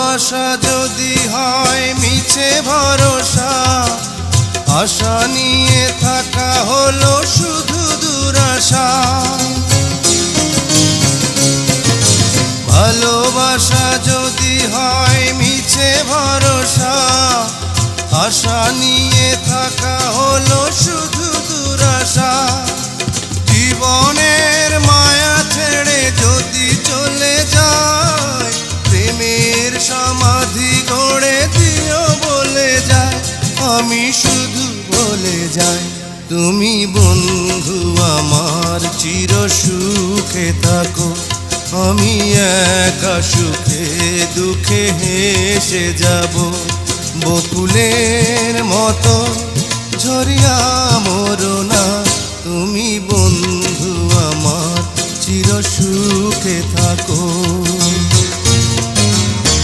ভালোবাসা যদি হয় মিছে ভরসা, আশা নিয়ে থাকা হলো শুধু দুরাশা। ভালোবাসা যদি হয় মিছে ভরসা, আশা নিয়ে থাকা হলো শুধু দুরাশা। জীবনের মায়া ছেড়ে যদি চলে যায়, প্রেমের সমাধি গড়ে দিও বলে যায়। আমি শুধু বলে যাই, তুমি বন্ধু আমার চির সুখে থাকো। আমি একা সুখে দুঃখে হেসে যাব, বকুলের মতো ঝরিয়া মরো না। তুমি বন্ধু আমার চির সুখে থাকো।